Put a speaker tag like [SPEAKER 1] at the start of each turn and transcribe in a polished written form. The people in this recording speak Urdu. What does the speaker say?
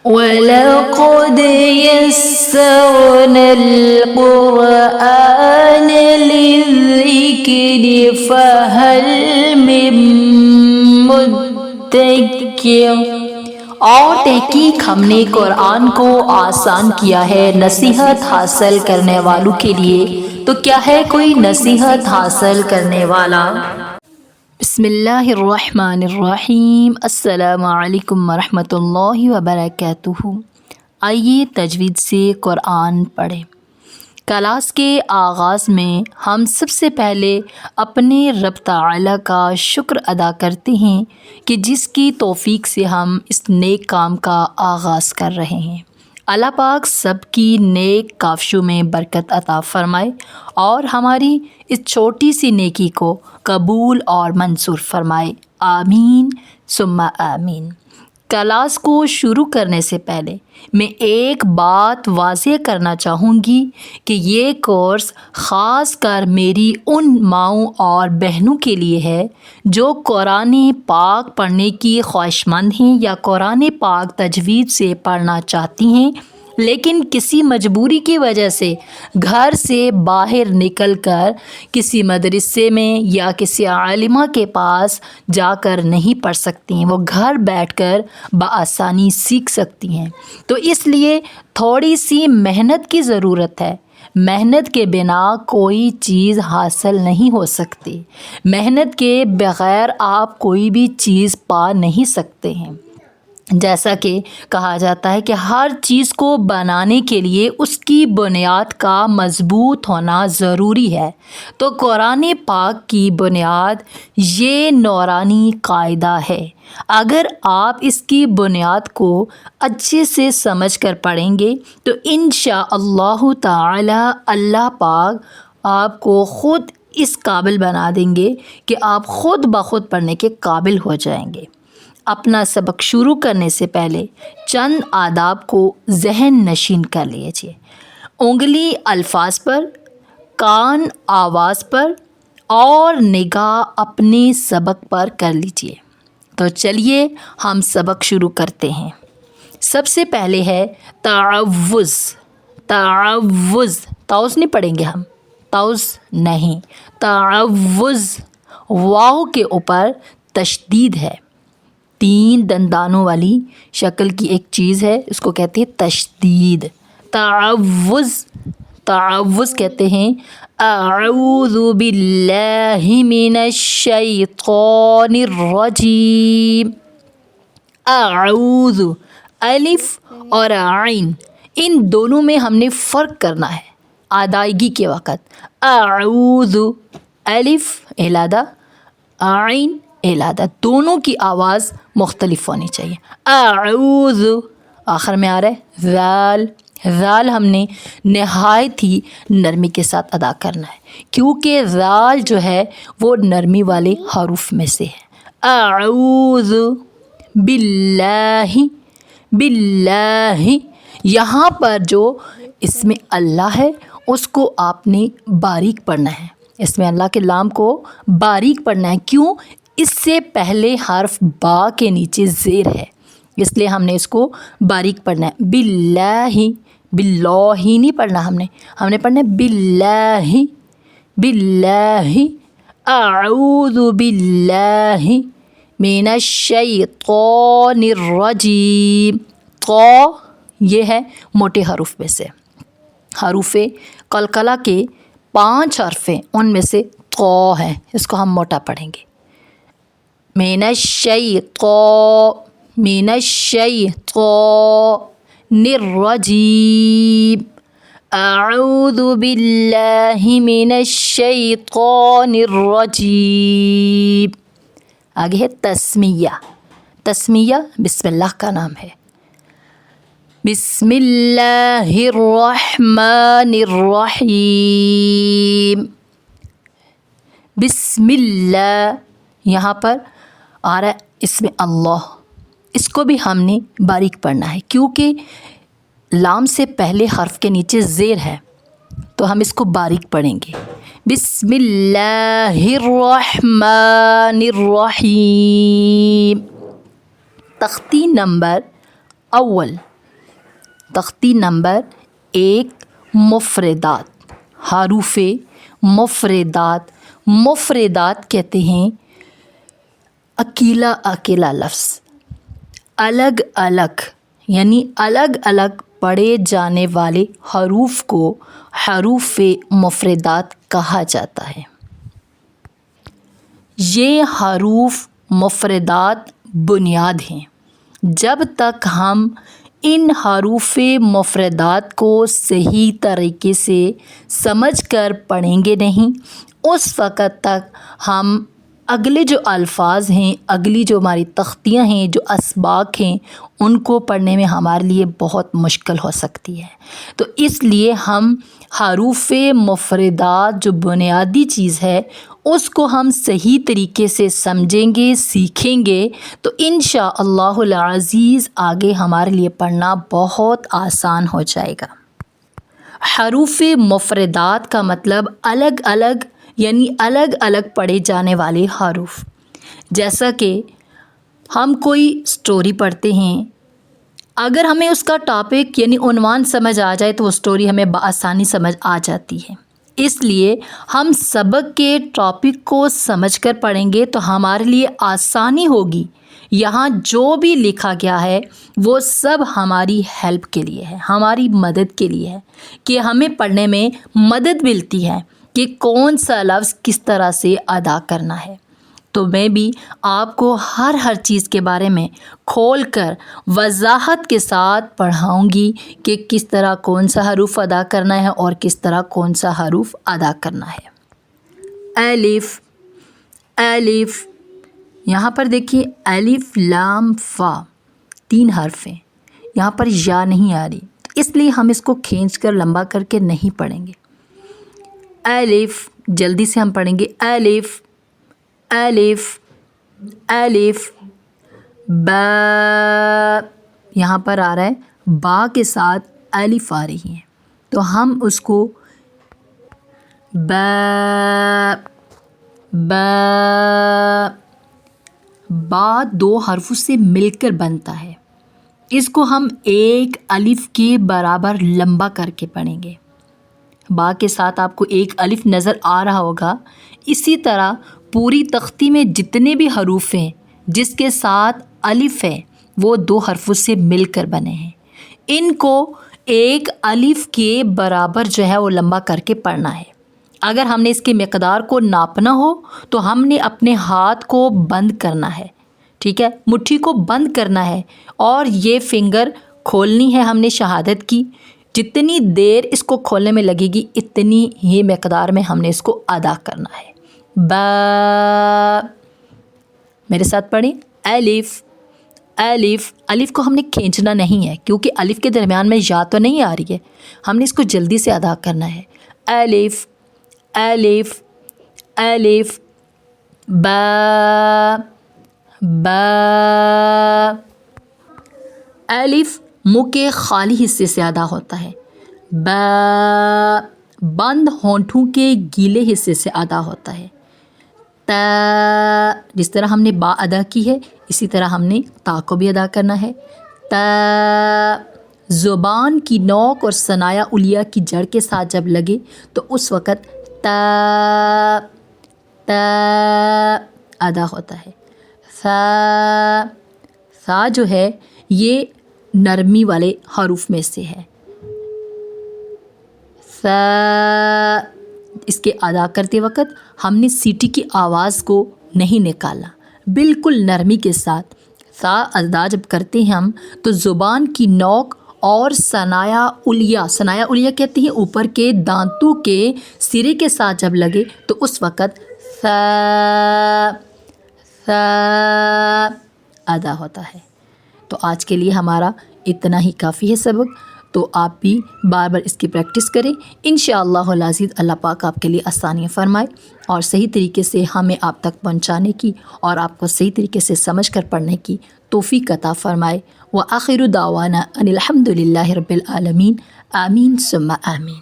[SPEAKER 1] وَلَقَدْ يَسَّرْنَا الْقُرْآنَ لِلذِّكْرِ فَهَلْ مِن مُّدَّكِرٍ۔ اور تحقیق ہم نے قرآن کو آسان کیا ہے نصیحت حاصل کرنے والوں کے لیے، تو کیا ہے کوئی نصیحت حاصل کرنے والا؟ بسم اللہ الرحمن الرحیم۔ السلام علیکم ورحمۃ اللہ وبرکاتہ۔ آئیے تجوید سے قرآن پڑھیں۔ کلاس کے آغاز میں ہم سب سے پہلے اپنے رب تعالیٰ کا شکر ادا کرتے ہیں کہ جس کی توفیق سے ہم اس نیک کام کا آغاز کر رہے ہیں۔ اللہ پاک سب کی نیک کاوشوں میں برکت عطا فرمائے اور ہماری اس چھوٹی سی نیکی کو قبول اور منظور فرمائے، آمین ثم آمین۔ کلاس کو شروع کرنے سے پہلے میں ایک بات واضح کرنا چاہوں گی کہ یہ کورس خاص کر میری ان ماؤں اور بہنوں کے لیے ہے جو قرآن پاک پڑھنے کی خواہش مند ہیں یا قرآن پاک تجوید سے پڑھنا چاہتی ہیں، لیکن کسی مجبوری کی وجہ سے گھر سے باہر نکل کر کسی مدرسے میں یا کسی عالمہ کے پاس جا کر نہیں پڑھ سکتی ہیں، وہ گھر بیٹھ کر بآسانی سیکھ سکتی ہیں۔ تو اس لیے تھوڑی سی محنت کی ضرورت ہے۔ محنت کے بنا کوئی چیز حاصل نہیں ہو سکتی، محنت کے بغیر آپ کوئی بھی چیز پا نہیں سکتے ہیں۔ جیسا کہ کہا جاتا ہے کہ ہر چیز کو بنانے کے لیے اس کی بنیاد کا مضبوط ہونا ضروری ہے، تو قرآن پاک کی بنیاد یہ نورانی قاعدہ ہے۔ اگر آپ اس کی بنیاد کو اچھے سے سمجھ کر پڑھیں گے تو انشاءاللہ تعالی اللہ پاک آپ کو خود اس قابل بنا دیں گے کہ آپ خود بخود پڑھنے کے قابل ہو جائیں گے۔ اپنا سبق شروع کرنے سے پہلے چند آداب کو ذہن نشین کر لیجیے۔ انگلی الفاظ پر، کان آواز پر اور نگاہ اپنے سبق پر کر لیجیے۔ تو چلیے ہم سبق شروع کرتے ہیں۔ سب سے پہلے ہے تعوذ۔ تعوذ، تعوذ نہیں پڑھیں گے ہم، تعوذ نہیں، تعوذ۔ واو کے اوپر تشدید ہے۔ 3 دندانوں والی شکل کی ایک چیز ہے، اس کو کہتے ہیں تشدید۔ تعوذ، تعوذ کہتے ہیں اعوذ باللہ من الشیطان الرجیم۔ اعوذ، الف اور عین، ان دونوں میں ہم نے فرق کرنا ہے ادائیگی کے وقت۔ اعوذ، الف علادہ، عین علادہ، دونوں کی آواز مختلف ہونی چاہیے۔ اعوذ، آخر میں آ رہا ہے ذال، ذال ہم نے نہایت ہی نرمی کے ساتھ ادا کرنا ہے کیونکہ ذال جو ہے وہ نرمی والے حروف میں سے ہے۔ اعوذ باللہ، باللہ، یہاں پر جو اس میں اللہ ہے اس کو آپ نے باریک پڑھنا ہے، اس میں اللہ کے لام کو باریک پڑھنا ہے۔ کیوں؟ اس سے پہلے حرف با کے نیچے زیر ہے، اس لیے ہم نے اس کو باریک پڑھنا ہے۔ باللہ، باللہ نہیں پڑھنا ہم نے پڑھنا ہے باللہ، باللہ۔ اعوذ باللہ من الشیطان الرجیم۔ قا یہ ہے موٹے حروف میں سے، حروف قلقلہ کے 5 حرف ہیں، ان میں سے قا ہے، اس کو ہم موٹا پڑھیں گے۔ من الشیطان الرجیم۔ اعوذ باللہ من الشیطان الرجیم۔ آگے ہے تسمیہ۔ تسمیہ بسم اللہ کا نام ہے۔ بسم اللہ الرحمن الرحیم۔ بسم اللہ یہاں پر آ رہا ہے اس میں اللہ، اس کو بھی ہم نے باریک پڑھنا ہے کیونکہ لام سے پہلے حرف کے نیچے زیر ہے، تو ہم اس کو باریک پڑھیں گے۔ بسم اللہ الرحمن الرحیم۔ تختی نمبر اول تختی نمبر 1 مفردات، حروف مفردات۔ مفردات کہتے ہیں اکیلا اکیلا لفظ، الگ الگ یعنی الگ الگ پڑھے جانے والے حروف کو حروف مفردات کہا جاتا ہے۔ یہ حروف مفردات بنیاد ہیں۔ جب تک ہم ان حروف مفردات کو صحیح طریقے سے سمجھ کر پڑھیں گے نہیں، اس وقت تک ہم اگلے جو الفاظ ہیں، اگلی جو ہماری تختیاں ہیں، جو اسباق ہیں، ان کو پڑھنے میں ہمارے لیے بہت مشکل ہو سکتی ہے۔ تو اس لیے ہم حروف مفردات جو بنیادی چیز ہے اس کو ہم صحیح طریقے سے سمجھیں گے، سیکھیں گے تو انشاءاللہ العزیز آگے ہمارے لیے پڑھنا بہت آسان ہو جائے گا۔ حروف مفردات کا مطلب الگ الگ یعنی الگ الگ پڑھے جانے والے حروف۔ جیسا کہ ہم کوئی سٹوری پڑھتے ہیں، اگر ہمیں اس کا ٹاپک یعنی عنوان سمجھ آ جائے تو وہ سٹوری ہمیں بآسانی سمجھ آ جاتی ہے۔ اس لیے ہم سبق کے ٹاپک کو سمجھ کر پڑھیں گے تو ہمارے لیے آسانی ہوگی۔ یہاں جو بھی لکھا گیا ہے وہ سب ہماری ہیلپ کے لیے ہے، ہماری مدد کے لیے ہے، کہ ہمیں پڑھنے میں مدد ملتی ہے کہ کون سا لفظ کس طرح سے ادا کرنا ہے۔ تو میں بھی آپ کو ہر چیز کے بارے میں کھول کر وضاحت کے ساتھ پڑھاؤں گی کہ کس طرح کون سا حروف ادا کرنا ہے اور کس طرح کون سا حروف ادا کرنا ہے۔ الف، الف، یہاں پر دیکھیے الف لام فا 3 حرف ہیں، یہاں پر یا نہیں آ رہی، اس لیے ہم اس کو کھینچ کر لمبا کر کے نہیں پڑھیں گے۔ الف، جلدی سے ہم پڑھیں گے، الف، الف، الف، با، یہاں پر آ رہا ہے با کے ساتھ الف آ رہی ہے تو ہم اس کو با، با، با 2 حرفوں سے مل کر بنتا ہے، اس کو ہم ایک الف کے برابر لمبا کر کے پڑھیں گے۔ با کے ساتھ آپ کو ایک الف نظر آ رہا ہوگا۔ اسی طرح پوری تختی میں جتنے بھی حروف ہیں جس کے ساتھ الف ہے وہ 2 حرفوں سے مل کر بنے ہیں، ان کو ایک الف کے برابر جو ہے وہ لمبا کر کے پڑھنا ہے۔ اگر ہم نے اس کی مقدار کو ناپنا ہو تو ہم نے اپنے ہاتھ کو بند کرنا ہے، ٹھیک ہے، مٹھی کو بند کرنا ہے اور یہ فنگر کھولنی ہے ہم نے شہادت کی۔ جتنی دیر اس کو کھولنے میں لگے گی اتنی ہی مقدار میں ہم نے اس کو ادا کرنا ہے۔ با، میرے ساتھ پڑھیں، الف، الف، الف کو ہم نے کھینچنا نہیں ہے کیونکہ الف کے درمیان میں یا تو نہیں آ رہی ہے، ہم نے اس کو جلدی سے ادا کرنا ہے۔ الف، الف، الف، با، با، الف منہ کے خالی حصے سے ادا ہوتا ہے، با بند ہونٹوں کے گیلے حصے سے ادا ہوتا ہے، تا جس طرح ہم نے با ادا کی ہے اسی طرح ہم نے تا کو بھی ادا کرنا ہے، تا زبان کی نوک اور ثنایا علیہ کی جڑ کے ساتھ جب لگے تو اس وقت تا، تا ادا ہوتا ہے۔ سا، سا جو ہے یہ نرمی والے حروف میں سے ہے، سا اس کے ادا کرتے وقت ہم نے سیٹی کی آواز کو نہیں نکالا، بالکل نرمی کے ساتھ سا ادا جب کرتے ہیں ہم تو زبان کی نوک اور ثنایا علیہ، ثنایا علیہ کہتے ہیں اوپر کے دانتوں کے سرے کے ساتھ جب لگے تو اس وقت سا، سا ادا ہوتا ہے۔ تو آج کے لیے ہمارا اتنا ہی کافی ہے سبق، تو آپ بھی بار بار اس کی پریکٹس کریں، انشاءاللہ العزیز اللہ پاک آپ کے لیے آسانیاں فرمائے اور صحیح طریقے سے ہمیں آپ تک پہنچانے کی اور آپ کو صحیح طریقے سے سمجھ کر پڑھنے کی توفیق عطا فرمائے۔ وآخر دعوانا ان الحمد للہ رب العالمین، آمین ثم آمین۔